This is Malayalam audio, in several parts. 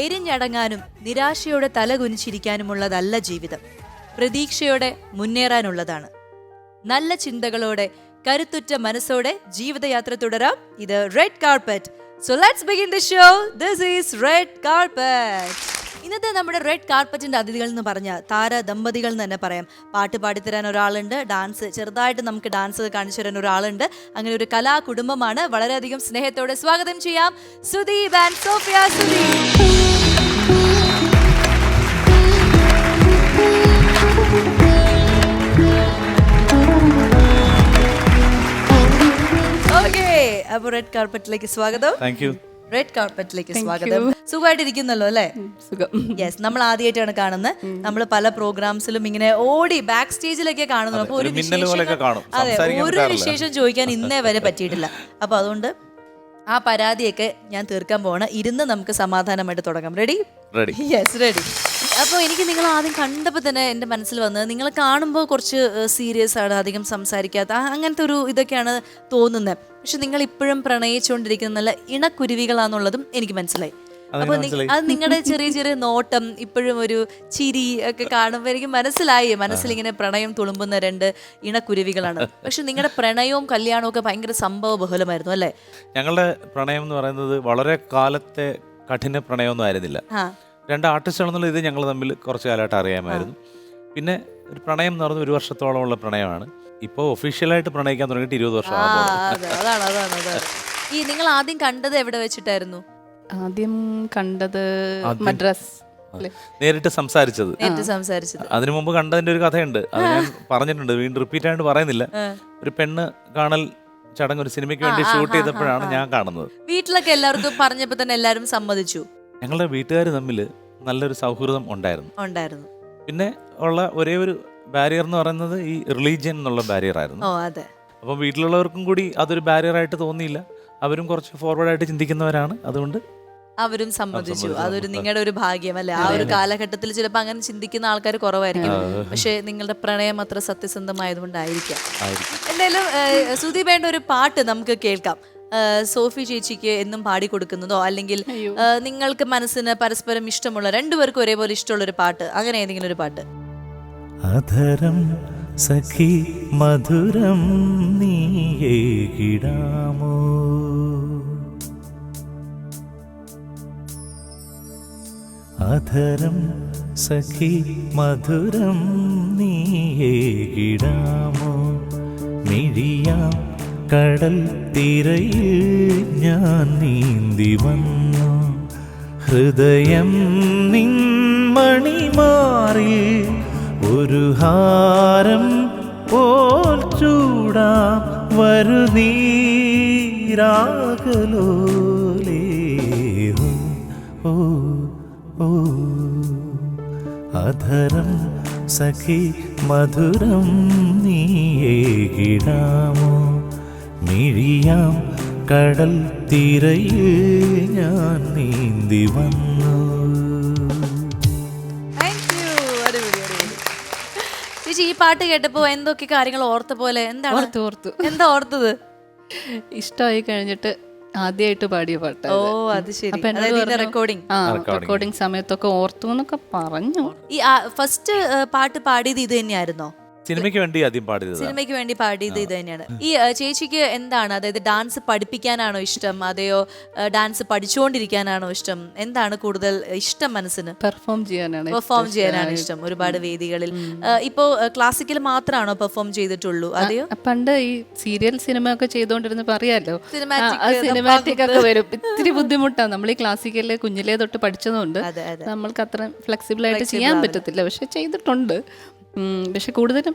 എരിഞ്ഞടങ്ങാനും നിരാശയോടെ തലകുനിച്ചിരിക്കാനുമുള്ളതല്ല ജീവിതം. പ്രതീക്ഷയോടെ മുന്നേറാനുള്ളതാണ്. നല്ല ചിന്തകളോടെ കരുത്തുറ്റ മനസ്സോടെ ജീവിതയാത്ര തുടരാം. ഇത് red carpet. So let's begin the show. This is red carpet. ഇന്നത്തെ നമ്മുടെ റെഡ് കാർപ്പറ്റിന്റെ അതിഥികൾ എന്ന് പറഞ്ഞ താര ദമ്പതികൾ എന്ന് തന്നെ പറയാം. പാട്ട് പാടിത്തരാൻ ഒരാളുണ്ട്, ഡാൻസ് ചെറുതായിട്ട് നമുക്ക് ഡാൻസ് കാണിച്ചു തരാൻ ഒരാളുണ്ട്. അങ്ങനെ ഒരു കലാ കുടുംബമാണ്. വളരെയധികം സ്നേഹത്തോടെ സ്വാഗതം ചെയ്യാം സുദീപ് ആൻഡ് സോഫിയ. സുദീപ്, അപ്പൊ റെഡ് കാർപ്പറ്റിലേക്ക് സ്വാഗതം. റെഡ് കാർപ്പറ്റിലേക്ക് സ്വാഗതം. സുഖമായിട്ടിരിക്കുന്നല്ലോ അല്ലേ? യെസ്, നമ്മൾ ആദ്യമായിട്ടാണ് കാണുന്നത്. നമ്മൾ പല പ്രോഗ്രാംസിലും ഇങ്ങനെ ഓടി ബാക്ക് സ്റ്റേജിലൊക്കെ കാണുന്നു. അപ്പൊ ഒരു വിശേഷം ചോദിക്കാൻ ഇന്നേ വരെ പറ്റിയിട്ടില്ല. അപ്പൊ അതുകൊണ്ട് ആ പരാതിയൊക്കെ ഞാൻ തീർക്കാൻ പോവാണ്. ഇരുന്ന് നമുക്ക് സമാധാനമായിട്ട് തുടങ്ങാം. റെഡി? Yes, ready. അപ്പോൾ എനിക്ക് നിങ്ങൾ ആദ്യം കണ്ടപ്പോൾ തന്നെ എൻ്റെ മനസ്സിൽ വന്നത്, നിങ്ങൾ കാണുമ്പോൾ കുറച്ച് സീരിയസ് ആണ്, അധികം സംസാരിക്കാത്ത അങ്ങനത്തെ ഒരു ഇതൊക്കെയാണ് തോന്നുന്നത്. പക്ഷെ നിങ്ങൾ ഇപ്പോഴും പ്രണയിച്ചുകൊണ്ടിരിക്കുന്ന നല്ല ഇണക്കുരുവികളാന്നുള്ളതും എനിക്ക് മനസ്സിലായി. അപ്പോൾ അത് നിങ്ങളുടെ ചെറിയ ചെറിയ നോട്ടം, ഇപ്പോഴും ഒരു ചിരി ഒക്കെ കാണുമ്പോൾ എനിക്ക് മനസ്സിലായി മനസ്സിലിങ്ങനെ പ്രണയം തുളുമ്പുന്ന രണ്ട് ഇണക്കുരുവികളാണ്. പക്ഷെ നിങ്ങളുടെ പ്രണയവും കല്യാണവും ഒക്കെ ഭയങ്കര സംഭവ ബഹുലമായിരുന്നു അല്ലേ? ഞങ്ങളുടെ പ്രണയം എന്ന് പറയുന്നത് വളരെ കാലത്തെ കഠിന പ്രണയമൊന്നും ആയിരുന്നില്ല. രണ്ട് ആർട്ടിസ്റ്റുകളെന്നുള്ള ഇത് ഞങ്ങൾ തമ്മിൽ കുറച്ച് കാലമായിട്ട് അറിയാമായിരുന്നു. പിന്നെ ഒരു പ്രണയം എന്ന് പറയുന്നത് 1 വർഷത്തോളമുള്ള പ്രണയമാണ്. ഇപ്പോൾ ഒഫീഷ്യലായിട്ട് പ്രണയിക്കാൻ തുടങ്ങിയിട്ട് 20 വർഷം. ഈ നിങ്ങൾ ആദ്യം കണ്ടത് എവിടെ വെച്ചിട്ടായിരുന്നു? ആദ്യം കണ്ടത് മദ്രാസ്. നേരിട്ട് സംസാരിച്ചത്. അതിനു മുമ്പ് കണ്ടതിന്റെ ഒരു കഥയുണ്ട്, അത് ഞാൻ പറഞ്ഞിട്ടുണ്ട്, വീണ്ടും റിപ്പീറ്റ് ആയിട്ട് പറയുന്നില്ല. ഒരു പെണ്ണ് കാണൽ ചടങ്ങ് ഒരു സിനിമയ്ക്ക് വേണ്ടി ഷൂട്ട് ചെയ്തപ്പോഴാണ് ഞാൻ കാണുന്നത്. വീട്ടിലൊക്കെ എല്ലാവർക്കും പറഞ്ഞപ്പോ തന്നെ എല്ലാവരും സമ്മതിച്ചു. ഞങ്ങളുടെ വീട്ടുകാർ തമ്മിൽ നല്ലൊരു സൗഹൃദം ഉണ്ടായിരുന്നു. പിന്നെ ഉള്ള ഒരേ ഒരു ബാരിയർ എന്ന് പറയുന്നത് ഈ റിലീജിയൻ എന്നുള്ള ബാരിയർ ആയിരുന്നു. അപ്പം വീട്ടിലുള്ളവർക്കും കൂടി അതൊരു ബാരിയർ ആയിട്ട് തോന്നിയില്ല. അവരും കുറച്ച് ഫോർവേഡായിട്ട് ചിന്തിക്കുന്നവരാണ്, അതുകൊണ്ട് അവരും സമ്മതിച്ചു. അതൊരു നിങ്ങളുടെ ഒരു ഭാഗ്യമല്ലേ? ആ ഒരു കാലഘട്ടത്തിൽ ചിലപ്പോൾ അങ്ങനെ ചിന്തിക്കുന്ന ആൾക്കാർ കുറവായിരിക്കും. പക്ഷെ നിങ്ങളുടെ പ്രണയം അത്ര സത്യസന്ധമായതുകൊണ്ടായിരിക്കാം. എന്തായാലും സുദീപേണ്ട ഒരു പാട്ട് നമുക്ക് കേൾക്കാം. സോഫി ചേച്ചിക്ക് എന്നും പാടി കൊടുക്കുന്നതോ അല്ലെങ്കിൽ നിങ്ങൾക്ക് മനസ്സിന് പരസ്പരം ഇഷ്ടമുള്ള, രണ്ടുപേർക്കും ഒരേപോലെ ഇഷ്ടമുള്ള ഒരു പാട്ട്, അങ്ങനെ ഏതെങ്കിലും ഒരു പാട്ട്. അധരം സഖി മധുരം നീയേകിടാമോ, അധരം സഖി മധുരം നീയേകിടാമോ, മിഴിയാം കടൽ തിരയിൽ ഞാൻ നീന്തി വന്നു, ഹൃദയം നിൻമണിമാറി ഒരു ഹാരം പോൽ ചൂടാം, വരുനീരാകലോലേ. ഓ ഓ അധരം സഖി മധുരം നീയേകിടാമോ, മിഴിയാം കടൽ തിരയിൽ ഞാൻ നീന്തി വന്നു. ചേച്ചി, ഈ പാട്ട് കേട്ടപ്പോ എന്തൊക്കെ കാര്യങ്ങൾ ഓർത്ത പോലെ? എന്താണ് എന്താ ഓർത്തത്? ഇഷ്ടമായി കഴിഞ്ഞിട്ട് ആദ്യമായിട്ട് പാടിയ പാട്ട്. ഓ, അത് ശരി. റെക്കോർഡിംഗ് സമയത്തൊക്കെ ഓർത്തു എന്നൊക്കെ പറഞ്ഞു. ഈ ഫസ്റ്റ് പാട്ട് പാടിയത് ഇത് തന്നെയായിരുന്നോ? സിനിമയ്ക്ക് വേണ്ടി ആദ്യം പാടിയത്. സിനിമയ്ക്ക് വേണ്ടി പാടിയത് ഇത് തന്നെയാണ്. ഈ ചേച്ചിക്ക് എന്താണ്, അതായത് ഡാൻസ് പഠിപ്പിക്കാനാണോ ഇഷ്ടം, അതെയോ ഡാൻസ് പഠിച്ചുകൊണ്ടിരിക്കാനാണോ ഇഷ്ടം? എന്താണ് കൂടുതൽ ഇഷ്ടം മനസ്സിന്? പെർഫോം ചെയ്യാനാണ് ഇഷ്ടം ഒരുപാട് വേദികളിൽ. ഇപ്പോ ക്ലാസിക്കൽ മാത്രമാണോ പെർഫോം ചെയ്തിട്ടുള്ളൂ, അതെയോ? പണ്ട് ഈ സീരിയൽ സിനിമ ഒക്കെ ചെയ്തോണ്ടിരുന്നപ്പോ അറിയാലോ, സിനിമാറ്റിക് ഒക്കെ വരും. ഇത്തിരി ബുദ്ധിമുട്ടാണ്. നമ്മൾ ഈ ക്ലാസിക്കലില് കുഞ്ഞിലേ തൊട്ട് പഠിച്ചതുകൊണ്ട് നമ്മൾക്ക് അത്ര ഫ്ലെക്സിബിൾ ആയിട്ട് ചെയ്യാൻ പറ്റത്തില്ല. പക്ഷെ ചെയ്തിട്ടുണ്ട്. പക്ഷെ കൂടുതലും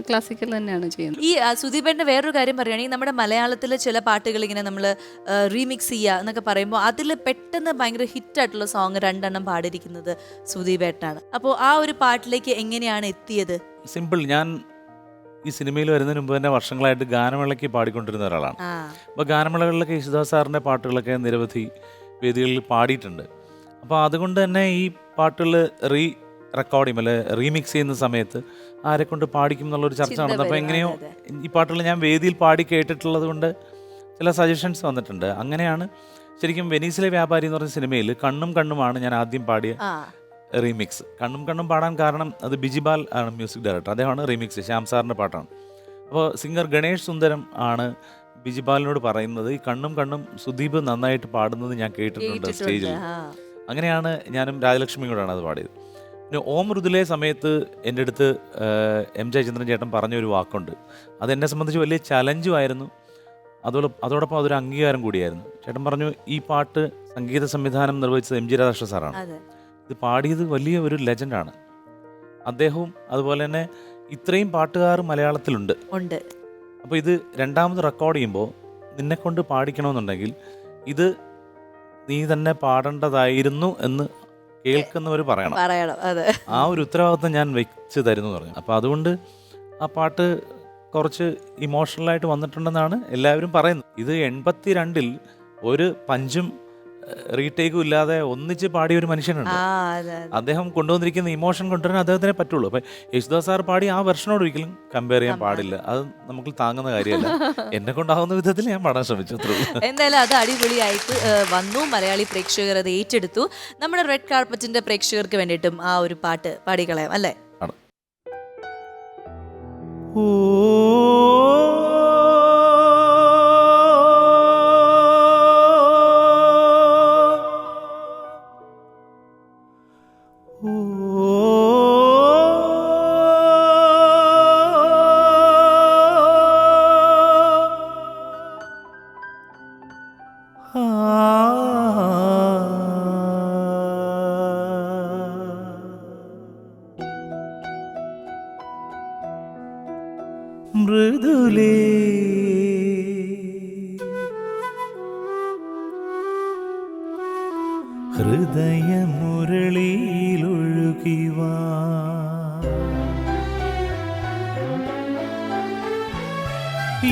ക്ലാസിക്കൽ തന്നെയാണ് ചെയ്യുന്നത്. ഈ സുദീപേട്ടൻ്റെ വേറൊരു കാര്യം പറയുകയാണെങ്കിൽ, നമ്മുടെ മലയാളത്തിലെ ചില പാട്ടുകൾ ഇങ്ങനെ നമ്മൾ റീമിക്സ് ചെയ്യുക എന്നൊക്കെ പറയുമ്പോൾ അതിൽ പെട്ടെന്ന് ഭയങ്കര ഹിറ്റായിട്ടുള്ള സോങ് 2 എണ്ണം പാടിയിരിക്കുന്നത് സുദീപേട്ടനാണ്. അപ്പോൾ ആ ഒരു പാട്ടിലേക്ക് എങ്ങനെയാണ് എത്തിയത്? സിമ്പിൾ. ഞാൻ ഈ സിനിമയിൽ വരുന്നതിന് മുമ്പ് തന്നെ വർഷങ്ങളായിട്ട് ഗാനമേളയ്ക്ക് പാടിക്കൊണ്ടിരുന്ന ഒരാളാണ്. അപ്പോൾ ഗാനമേളകളിലൊക്കെ യേശുദാസ് സാറിൻ്റെ പാട്ടുകളൊക്കെ നിരവധി വേദികളിൽ പാടിയിട്ടുണ്ട്. അപ്പോൾ അതുകൊണ്ട് തന്നെ ഈ പാട്ടുകൾ റെക്കോർഡ് ചെയ്യും അല്ലെ റീമിക്സ് ചെയ്യുന്ന സമയത്ത് ആരെ കൊണ്ട് പാടിക്കും എന്നുള്ളൊരു ചർച്ച നടന്നു. അപ്പോൾ എങ്ങനെയോ ഈ പാട്ടുകൾ ഞാൻ വേദിയിൽ പാടി കേട്ടിട്ടുള്ളത് കൊണ്ട് ചില സജഷൻസ് വന്നിട്ടുണ്ട്. അങ്ങനെയാണ് ശരിക്കും വെനീസിലെ വ്യാപാരി എന്ന് പറഞ്ഞ സിനിമയിൽ കണ്ണും കണ്ണുമാണ് ഞാൻ ആദ്യം പാടിയ റീമിക്സ്. കണ്ണും കണ്ണും പാടാൻ കാരണം അത് ബിജിബാൽ ആണ് മ്യൂസിക് ഡയറക്ടർ, അദ്ദേഹമാണ് റീമിക്സ്, ശ്യാം സാറിൻ്റെ പാട്ടാണ്. അപ്പോൾ സിംഗർ ഗണേഷ് സുന്ദരം ആണ് ബിജിബാലിനോട് പറയുന്നത് ഈ കണ്ണും കണ്ണും സുദീപ് നന്നായിട്ട് പാടുന്നത് ഞാൻ കേട്ടിട്ടുണ്ട് സ്റ്റേജിൽ. അങ്ങനെയാണ് ഞാനും രാജലക്ഷ്മിയും കൂടെയാണ് അത് പാടിയത്. പിന്നെ ഓം മൃദുലേ സമയത്ത് എൻ്റെ അടുത്ത് എം ജയചന്ദ്രൻ ചേട്ടൻ പറഞ്ഞൊരു വാക്കുണ്ട്, അതെന്നെ സംബന്ധിച്ച് വലിയ ചലഞ്ചുമായിരുന്നു, അതോടൊപ്പം അതൊരു അംഗീകാരം കൂടിയായിരുന്നു. ചേട്ടൻ പറഞ്ഞു ഈ പാട്ട് സംഗീത സംവിധാനം നിർവഹിച്ചത് എം ജി രാധാകൃഷ്ണ സാറാണ്, ഇത് പാടിയത് വലിയ ഒരു ലെജൻഡാണ് അദ്ദേഹവും, അതുപോലെ തന്നെ ഇത്രയും പാട്ടുകാർ മലയാളത്തിലുണ്ട്. അപ്പോൾ ഇത് രണ്ടാമത് റെക്കോർഡ് ചെയ്യുമ്പോൾ നിന്നെക്കൊണ്ട് പാടിക്കണമെന്നുണ്ടെങ്കിൽ ഇത് നീ തന്നെ പാടേണ്ടതായിരുന്നു എന്ന് കേൾക്കുന്നവർ പറയണം. ആ ഒരു ഉത്തരവാദിത്വം ഞാൻ വെച്ച് തരുന്നു പറഞ്ഞു. അപ്പോൾ അതുകൊണ്ട് ആ പാട്ട് കുറച്ച് ഇമോഷണലായിട്ട് വന്നിട്ടുണ്ടെന്നാണ് എല്ലാവരും പറയുന്നത്. ഇത് 82 ഒരു പഞ്ചും റീടേക്കും ഇല്ലാതെ ഒന്നിച്ച് പാടിയ ഒരു മനുഷ്യനുണ്ട്. അദ്ദേഹം കൊണ്ടുവന്നിരിക്കുന്ന ഇമോഷൻ കൊണ്ടുവരാൻ അദ്ദേഹത്തിനെ പറ്റുള്ളൂ. അപ്പം യേശുദാസ് സാർ പാടി ആ വെർഷനോട് ഒരിക്കലും കമ്പയർ ചെയ്യാൻ പാടില്ല, അത് നമുക്ക് താങ്ങുന്ന കാര്യമല്ല. എന്നെ കൊണ്ടാവുന്ന വിധത്തിൽ ഞാൻ പാടാൻ ശ്രമിച്ചു. എന്തായാലും അത് അടിപൊളിയായിട്ട് വന്നു, മലയാളി പ്രേക്ഷകർ അത് ഏറ്റെടുത്തു. നമ്മുടെ റെഡ് കാർപ്പറ്റിന്റെ പ്രേക്ഷകർക്ക് വേണ്ടിയിട്ടും ആ ഒരു പാട്ട് പാടിക്കളയാം അല്ലേ? മൃദുലേ ഹൃദയമുരളിയിലൊഴുകിവാ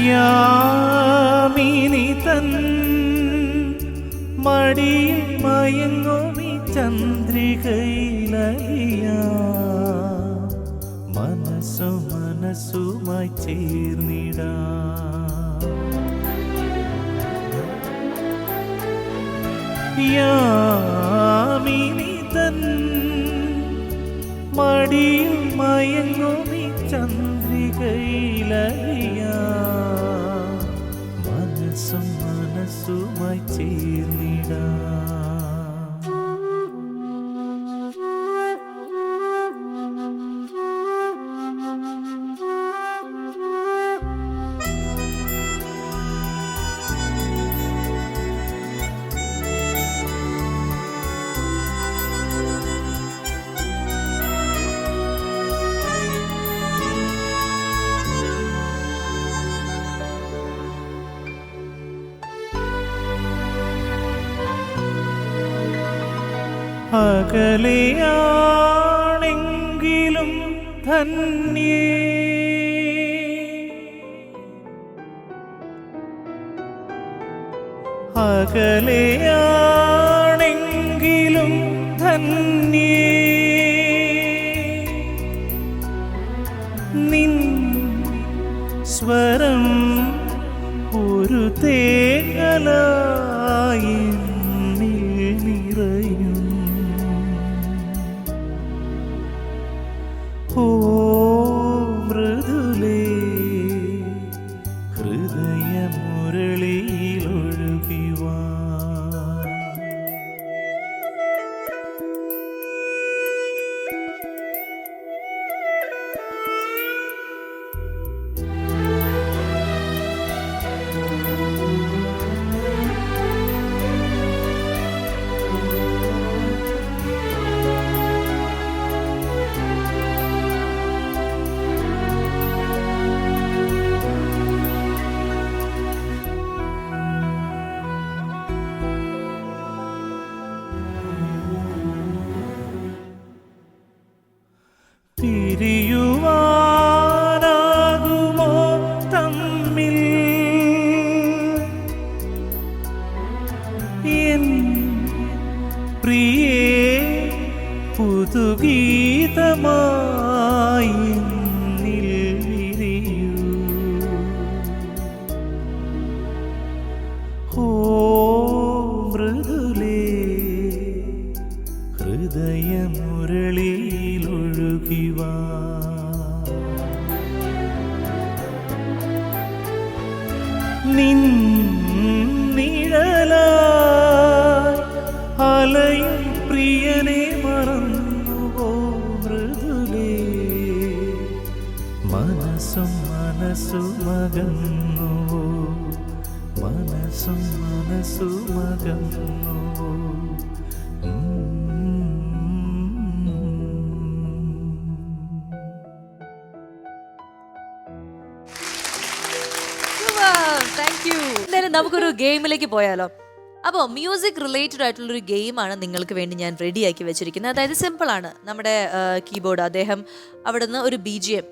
യാമിനി തൻ മടിയിൽ മയങ്ങുമി ചന്ദ്രികയിലലിയാ മനസ്സുമായി ചേർന്നിടാ യാമിനി തൻ മടിയിൽ മയങ്ങുമി ചന്ദ്രികയിലലിയാ മനസ്സുമായി ചേർന്നിടാ അകലെയാണെങ്കിലും ധന്യേ അകലെയാണെങ്കിലും ധന്യേ നിൻ സ്വരം ഒരു തേങ്ങലായി നിറയും ഓ മൃദുലേ ഹൃദയമുരളിയിലൊഴുകിവാ പിരിയുവാനാകുമോ തമ്മിൽ എൻ പ്രിയേ പുതുഗീതമായി എന്നിൽ വിരിയൂ ഓ ഹൃദയമുരളിയിലൊഴുകിവാ നിഴലായി അലയും പ്രിയനെ മറന്നുവോ മൃദുലേ മനസ്സും മനസ്സുമകന്നുവോ മനസ്സും മനസ്സുമകന്നുവോ താങ്ക് യു. എന്തായാലും നമുക്കൊരു ഗെയിമിലേക്ക് പോയാലോ? അപ്പോൾ മ്യൂസിക് റിലേറ്റഡ് ആയിട്ടുള്ളൊരു ഗെയിമാണ് നിങ്ങൾക്ക് വേണ്ടി ഞാൻ റെഡിയാക്കി വെച്ചിരിക്കുന്നത്. അതായത് സിമ്പിൾ ആണ്. നമ്മുടെ കീബോർഡ് അദ്ദേഹം അവിടുന്ന് ഒരു BGM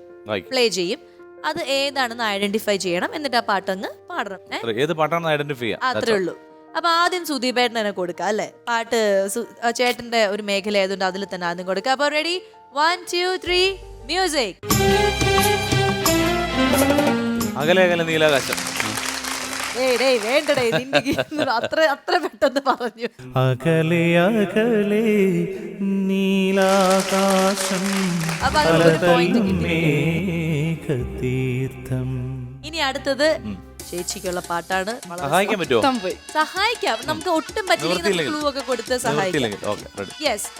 പ്ലേ ചെയ്യും. അത് ഏതാണെന്ന് ഐഡന്റിഫൈ ചെയ്യണം. എന്നിട്ട് ആ പാട്ടങ്ങ് പാടണം. ഏത് പാട്ടാണെന്ന് ഐഡന്റിഫൈ ചെയ്യാം. അത്രേ ഉള്ളൂ. അപ്പൊ ആദ്യം സുദീപേട്ടൻ തന്നെ കൊടുക്കാം അല്ലേ? പാട്ട് ചേട്ടന്റെ ഒരു മേഖല ആയതുകൊണ്ട് അതിൽ തന്നെ ആദ്യം കൊടുക്കാം. അപ്പൊ റെഡി, 1 2 3 മ്യൂസിക്. അകലെ അകലെ നീലാകാശം. വേണ്ടടേ, അത്ര പെട്ടെന്ന് പറഞ്ഞു. അകലെ അകലെ നീലാകാശം മേഘതീർത്ഥം. ഇനി അടുത്തത് ചേച്ചിക്കുള്ള പാട്ടാണ്. സഹായിക്കാൻ പറ്റുമോ? സഹായിക്കാം. നമുക്ക് ഒട്ടും പറ്റില്ലെങ്കിൽ ക്ലൂ ഒക്കെ കൊടുത്ത് സഹായിക്കാം. യെസ്.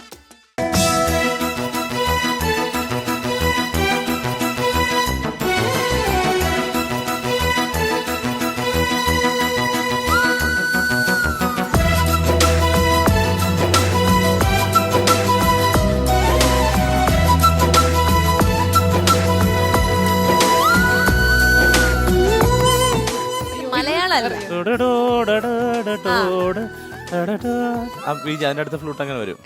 അതിന്റെ അടുത്ത ഫ്ലൂട്ട് അങ്ങനെ വരും.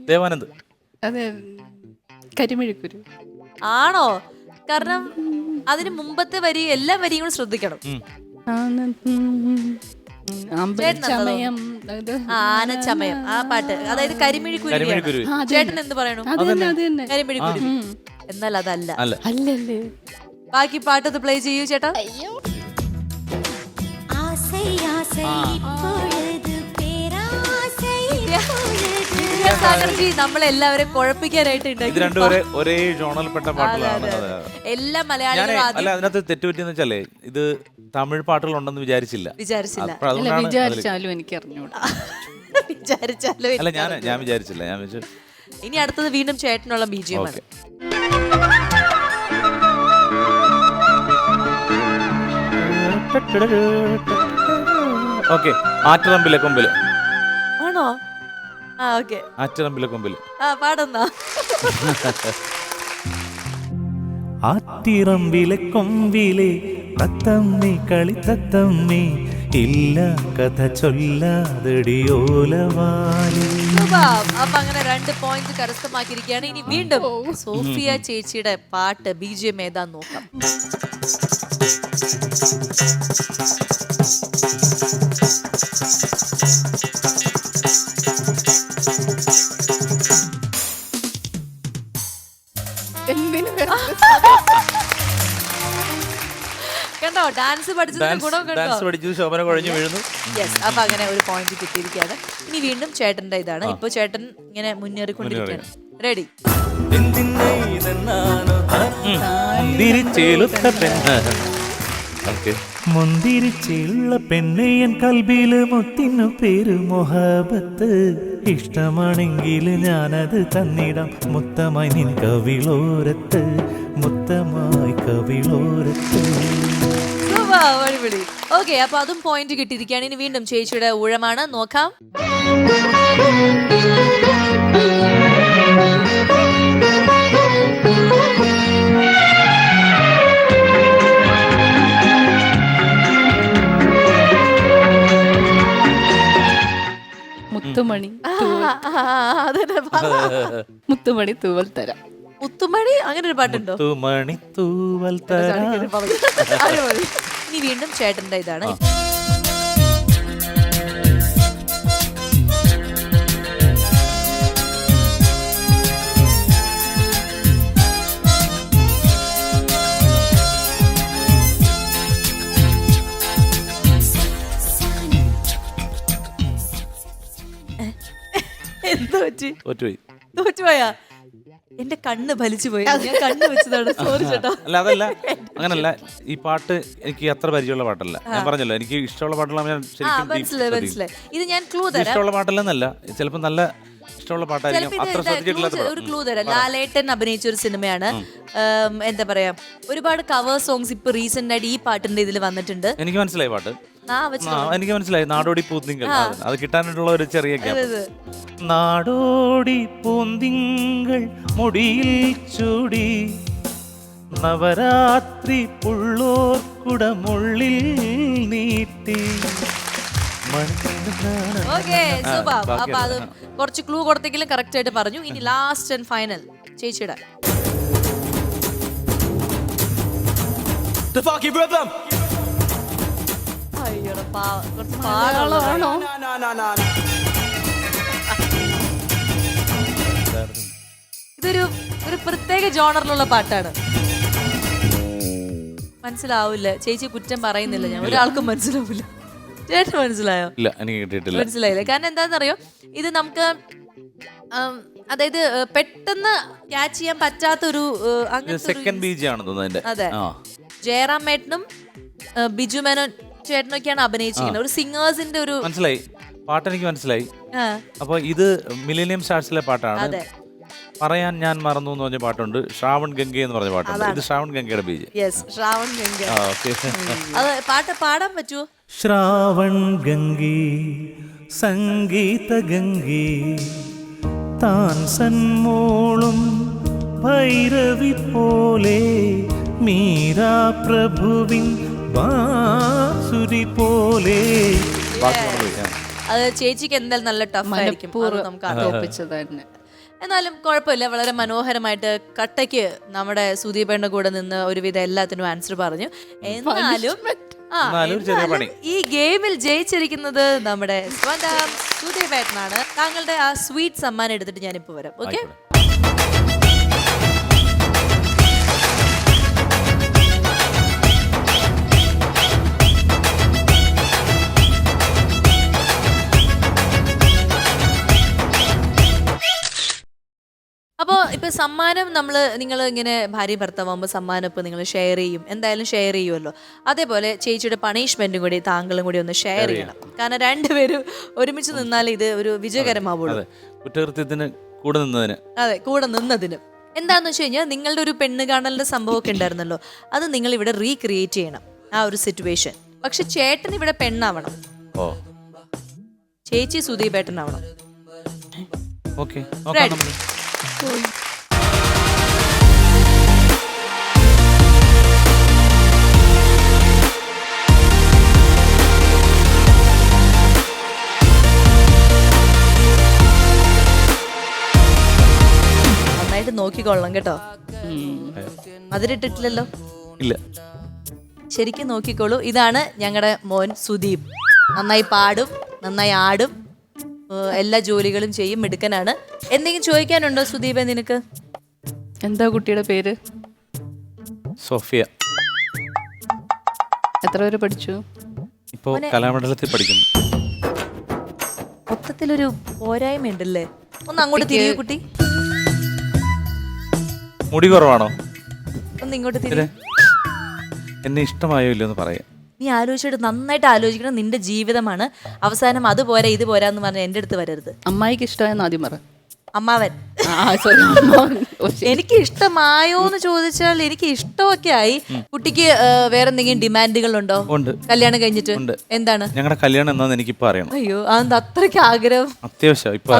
ദേവാനന്ദ്. അതെ, കരിമിഴിക്കുരു. ആണോ? കാരണം അതിന് മുമ്പത്തെ വരി എല്ലാ വരികളും ശ്രദ്ധിക്കണം. ആനച്ചമയം, ആ പാട്ട്. അതായത് കരിമിഴിക്കുരു. ചേട്ടൻ എന്ത് പറയണു? കരിമിഴിക്കുരു. എന്നാൽ അതല്ല. അല്ലല്ലേ? ബാക്കി പാട്ട് പ്ലേ ചെയ്യൂ ചേട്ടാ. നമ്മളെല്ലാവരും കുഴപ്പിക്കാനായിട്ട് ഇത് രണ്ടുപേരെ ഒരേ ജോണൽപ്പെട്ട പാട്ടുകളാണ്. എല്ലാ മലയാളികളും അല്ല, അതിനകത്ത് തെറ്റുപറ്റിയെന്ന് വെച്ചാലേ ഇത് തമിഴ് പാട്ടുകൾ ഉണ്ടെന്ന് വിചാരിച്ചില്ല. വിചാരിച്ചാലും എനിക്ക് അറിഞ്ഞൂടാ. വിചാരിച്ചാലും അല്ല, ഞാൻ വിചാരിച്ചില്ല. ഞാൻ വെച്ചു ഇനി അടുത്തത് വീണ്ടും ചേട്ടനുള്ള BGM ആണ്. ഓക്കെ. ആറ്ററമ്പിലെ കൊമ്പില്. ആണോ? ആ ഓക്കെ. ആറ്ററമ്പിലെ കൊമ്പില്. ആ പാടുന്ന. ആറ്റിറമ്പിലെ കൊമ്പിലെ തത്തമ്മേ കളി തത്തമ്മേ ഇല്ല കഥ ചൊല്ലാതടിയോലവാലി. അപ്പൊ അങ്ങനെ 2 പോയിന്റ് കരസ്ഥമാക്കിയിരിക്കുകയാണ്. ഇനി വീണ്ടും സോഫിയ ചേച്ചിയുടെ പാട്ട് BGM ഏതാന്ന് നോക്കാം. കണ്ടോ, ഡാൻസ് പഠിച്ചതിന്റെ ഗുണം കണ്ടോ? ഡാൻസ് പഠിച്ചത് ശോഭന കുഴഞ്ഞു വീഴുന്നു. യെസ്. അപ്പൊ അങ്ങനെ ഒരു പോയിന്റ് കിട്ടിയിരിക്കുകയാണ്. ഇനി വീണ്ടും ചേട്ടന്റെ ഇതാണ്. ഇപ്പൊ ചേട്ടൻ ഇങ്ങനെ മുന്നേറിക്കൊണ്ടിരിക്കുകയാണ്. റെഡി. മുന്തിരിച്ചുള്ള പെണ്ണയൻ കൽബില് മുത്തിനു പേര് മൊഹബത്ത്. ഇഷ്ടമാണെങ്കിൽ ഞാനത് തന്നിടാം മുത്തമായി നിൻ കവിളോരത്ത്, മുത്തമായി കവിളോരത്ത്. ഓക്കെ, അപ്പൊ അതും പോയിന്റ് കിട്ടിയിരിക്കുകയാണ്. ഇനി വീണ്ടും ചേച്ചിയുടെ ഊഴമാണ്. നോക്കാം. മുത്തുമണി മുത്തുമണി തൂവൽ തരാം. മുത്തുമണി, അങ്ങനെ ഒരു പാട്ടുണ്ടോ? മുത്തുമണി തൂവൽ തരാം. ഇനി വീണ്ടും ചേട്ടന്റെ ഇതാണ്. എന്തോ പറ്റി? തോറ്റുപോയി. തോറ്റുപോയാ? എന്റെ കണ്ണ് ഫലിച്ചു പോയി. ഞാൻ കണ്ണ് വെച്ചതാണ്. സോറി ചേട്ടാ. അല്ല അതല്ല, അങ്ങനല്ല. ഈ പാട്ട് എനിക്ക് അത്ര പരിചയമുള്ള പാട്ടല്ല. ഞാൻ പറഞ്ഞല്ലോ, എനിക്ക് ഇഷ്ടമുള്ള പാട്ടുള്ള ഞാൻ ശരിക്കും മനസ്സിലായി. ഇത് ഞാൻ ക്ലൂ തരാം. ഇഷ്ടമുള്ള പാട്ടല്ലെന്നല്ല, ചിലപ്പോൾ നല്ല ഇഷ്ടമുള്ള പാട്ടായിരിക്കും. അത്ര ശ്രദ്ധിച്ചിട്ടില്ലാത്ത ഒരു ക്ലൂ തരാം. ലാലേട്ടൻ അഭിനയിച്ച ഒരു സിനിമയാണ്. എന്താ പറയാ, ഒരുപാട് കവർ സോങ്സ് ഇപ്പൊ റീസെന്റ് ആയിട്ട് ഈ പാട്ടിന്റെ ഇതിൽ വന്നിട്ടുണ്ട്. എനിക്ക് മനസ്സിലായി പാട്ട്. എനിക്ക് മനസ്സിലായി. നാടോടി പൂന്തിങ്കൾ. അത് കിട്ടാനായിട്ടുള്ള ഒരു ചെറിയ ഗ്യാപ്പ്. നാടോടി പൂന്തിങ്കൾ മുടിയിൽ ചൂടി നവരാത്രി പുള്ളോർ കുടമുള്ളിൽ നീട്ടി. Okay, super. അപ്പൊ അത് കുറച്ച് ക്ലൂ കൊടുത്തെങ്കിലും കറക്റ്റ് ആയിട്ട് പറഞ്ഞു. ഇനി ലാസ്റ്റ് ആൻഡ് ഫൈനൽ ചേച്ചിയുടെ. ഇതൊരു ഒരു പ്രത്യേക ജോണറിലുള്ള പാട്ടാണ്. മനസ്സിലാവില്ല ചേച്ചി, കുറ്റം പറയുന്നില്ല ഞാൻ. ഒരാൾക്കും മനസ്സിലാവില്ല. ചേട്ടൻ മനസ്സിലായോ? ഇല്ല, എനിക്ക് കിട്ടിയിട്ടില്ല. മനസ്സിലായില്ല. കാരണം എന്താണെന്നറിയോ, ഇത് നമുക്ക് അതായത് പെട്ടെന്ന് ക്യാച്ച് ചെയ്യാൻ പറ്റാത്തൊരു സെക്കൻഡ് ബീജ് ആണ് തോന്നുന്നത്. അതെ, ജയറാം മേട്ടനും ബിജു മേനോൻ ചേട്ടനൊക്കെയാണ് അഭിനയിച്ചിരിക്കുന്നത്. ഒരു സിംഗേഴ്സിന്റെ ഒരു മനസ്സിലായി. പാട്ട് എനിക്ക് മനസ്സിലായി. അപ്പൊ ഇത് മില്ലേനിയം സ്റ്റാർസിലെ പാട്ടാണ്. പറയാൻ ഞാൻ മറന്നു എന്ന് പറഞ്ഞ പാട്ടുണ്ട്. ശ്രാവൺ ഗംഗ എന്ന് പറഞ്ഞ പാട്ടുണ്ട്. ഇത് ശ്രാവൺ ഗംഗയുടെ ബീജ്. ശ്രാവൺ ഗംഗ. അത് പാട്ട് പാടാൻ പറ്റുമോ? ശ്രാവൺ ഗംഗേ സംഗീത ഗംഗേ താൻ സന്മോളും ഭൈരവി പോലെ മീരാ പ്രഭുവിൻ ബാസുരി പോലെ. അത് ചേച്ചിക്ക് എന്തായാലും നല്ല ടഫ് ആയിരിക്കും. എന്നാലും കുഴപ്പമില്ല, വളരെ മനോഹരമായിട്ട് കട്ടയ്ക്ക് നമ്മുടെ സുദീപേണ്ട കൂടെ നിന്ന് ഒരുവിധം എല്ലാത്തിനും ആൻസർ പറഞ്ഞു. എന്നാലും ഈ ഗെയിമിൽ ജയിച്ചിരിക്കുന്നത് നമ്മുടെ സ്വന്തം സുദീപേട്ടനാണ്. താങ്കളുടെ ആ സ്വീറ്റ് സമ്മാനം എടുത്തിട്ട് ഞാനിപ്പോ വരാം. ഓക്കെ, അപ്പോൾ ഇപ്പൊ സമ്മാനം നിങ്ങൾ ഇങ്ങനെ ഭാര്യ ഭർത്താവുമ്പോൾ സമ്മാനം ഇപ്പൊ നിങ്ങൾ ഷെയർ ചെയ്യും, എന്തായാലും ഷെയർ ചെയ്യുമല്ലോ. അതേപോലെ ചേച്ചിയുടെ പണിഷ്മെന്റും കൂടി താങ്കളും കൂടി ഒന്ന് ഷെയർ ചെയ്യണം. കാരണം രണ്ടുപേരും ഒരുമിച്ച് നിന്നാൽ ഇത് ഒരു വിജയകരമാവുള്ളൂ. കുറ്റകൃത്യത്തിന് കൂടെ നിന്നതിന്. അതെ, കൂടെ നിന്നതിന്. എന്താന്ന് വെച്ച് കഴിഞ്ഞാൽ നിങ്ങളുടെ ഒരു പെണ്ണ് കാണലിന്റെ സംഭവമൊക്കെ ഉണ്ടായിരുന്നല്ലോ, അത് നിങ്ങൾ ഇവിടെ റീക്രിയേറ്റ് ചെയ്യണം ആ ഒരു സിറ്റുവേഷൻ. പക്ഷെ ചേട്ടൻ ഇവിടെ പെണ്ണാവണം, ചേച്ചി സുദീപേട്ടനാവണം. ഓക്കെ, നന്നായിട്ട് നോക്കിക്കൊള്ളണം കേട്ടോ. അതിരിട്ടിട്ടില്ലല്ലോ? ഇല്ല, ശരിക്കും നോക്കിക്കോളൂ. ഇതാണ് ഞങ്ങളുടെ മോൻ സുദീപ്. നന്നായി പാടും, നന്നായി ആടും, എല്ലാ ജോലികളും ചെയ്യും, മിടുക്കനാണ്. എന്തെങ്കിലും ചോദിക്കാനുണ്ടോ സുദീപേ നിനക്ക്? എന്താ കുട്ടിയുടെ പേര്? സോഫിയ. എത്ര വരെ പഠിച്ചു? ഇപ്പോ കലാമണ്ഡലത്തിൽ പഠിക്കുന്നു. മൊത്തത്തിലൊരു പോരായ്മ ഉണ്ടല്ലേ? ഒന്ന് അങ്ങോട്ട് തിരിയൂ കുട്ടി. മുടി കുറവാണോ? ഒന്ന് ഇങ്ങോട്ട് തിരി. എന്നെ ഇഷ്ടമായോ ഇല്ലയോ എന്ന് പറയാം. നീ ആലോചിച്ചിട്ട് നന്നായിട്ട് ആലോചിക്കണം. നിന്റെ ജീവിതമാണ്. അവസാനം അത് പോരാ ഇത് പോരാ എന്ന് പറഞ്ഞാൽ എന്റെ അടുത്ത് വരരുത്. അമ്മായിക്ക് ഇഷ്ടമായെന്ന് ആദ്യം പറ. അമ്മാവൻ. എനിക്ക് ഇഷ്ടമായോ എന്ന് ചോദിച്ചാൽ എനിക്ക് ഇഷ്ടമൊക്കെ ആയി. കുട്ടിക്ക് വേറെ എന്തെങ്കിലും ഡിമാൻഡുകൾ ഉണ്ടോ? കല്യാണം കഴിഞ്ഞിട്ട് എന്താണ്? ഞങ്ങളുടെ കല്യാണം എന്താന്ന് എനിക്കിപ്പോ അറിയണം. അയ്യോ, അതെന്താ അത്രയ്ക്ക് ആഗ്രഹം? അത്യാവശ്യം ഇപ്പൊ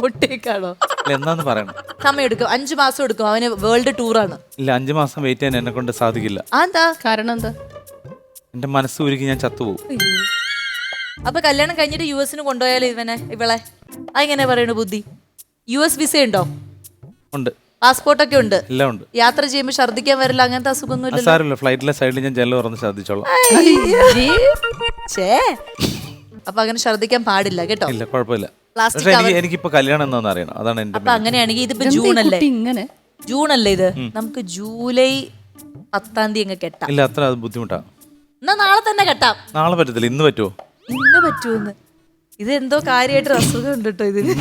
മുട്ടേക്കാണോ? എന്താന്ന് പറയണം. സമയം എടുക്കും, 5 മാസം എടുക്കും. അവന് വേൾഡ് ടൂറാണ്. ഇല്ല, 5 മാസം വെയിറ്റ് ചെയ്യാൻ എന്നെ കൊണ്ട് സാധിക്കില്ല. അതെന്താ? കാരണം എന്താ? എന്റെ മനസ്സ് ഉരുക്കി ഞാൻ ചത്തുപോകും. അപ്പൊ കല്യാണം കഴിഞ്ഞിട്ട് US കൊണ്ടുപോയാലോ ഇവളെ? അതെങ്ങനെ പറയണു ബുദ്ധി? US വിസ ഉണ്ടോ? ഉണ്ട്. പാസ്പോർട്ടൊക്കെ ഉണ്ട്? എല്ലാം ഉണ്ട്. യാത്ര ചെയ്യുമ്പോൾ ഛർദ്ദിക്കാൻ വരില്ല, അങ്ങനത്തെ അസുഖമൊന്നുമില്ല? ഫ്ലൈറ്റിലെ സൈഡിൽ ഞാൻ ജനൽ തുറന്ന് ഛർദ്ദിച്ചോളാം. അപ്പൊ അങ്ങനെ ഛർദ്ദിക്കാൻ പാടില്ല കേട്ടോ. ഇല്ല, കുഴപ്പമില്ല. എനിക്കിപ്പോ കല്യാണം എന്താണെന്ന് അറിയണം, അതാണ് എന്റെ. അപ്പൊ അങ്ങനെയാണെങ്കിൽ ഇതിപ്പോ ജൂൺ അല്ലേ ഇത്? നമുക്ക് ജൂലൈ 10-ാം തീയതി അങ്ങ് കെട്ടാം. ഇല്ല, അത്ര ബുദ്ധിമുട്ടാ. എന്നാ നാളെ തന്നെ കെട്ടാം. നാളെ പറ്റത്തില്ല, ഇന്ന് പറ്റുമോ? ഇന്ന് പറ്റുമെന്ന്. ഇത് എന്തോ കാര്യമായിട്ട് അസുഖം ഉണ്ട് കേട്ടോ ഇതിന്.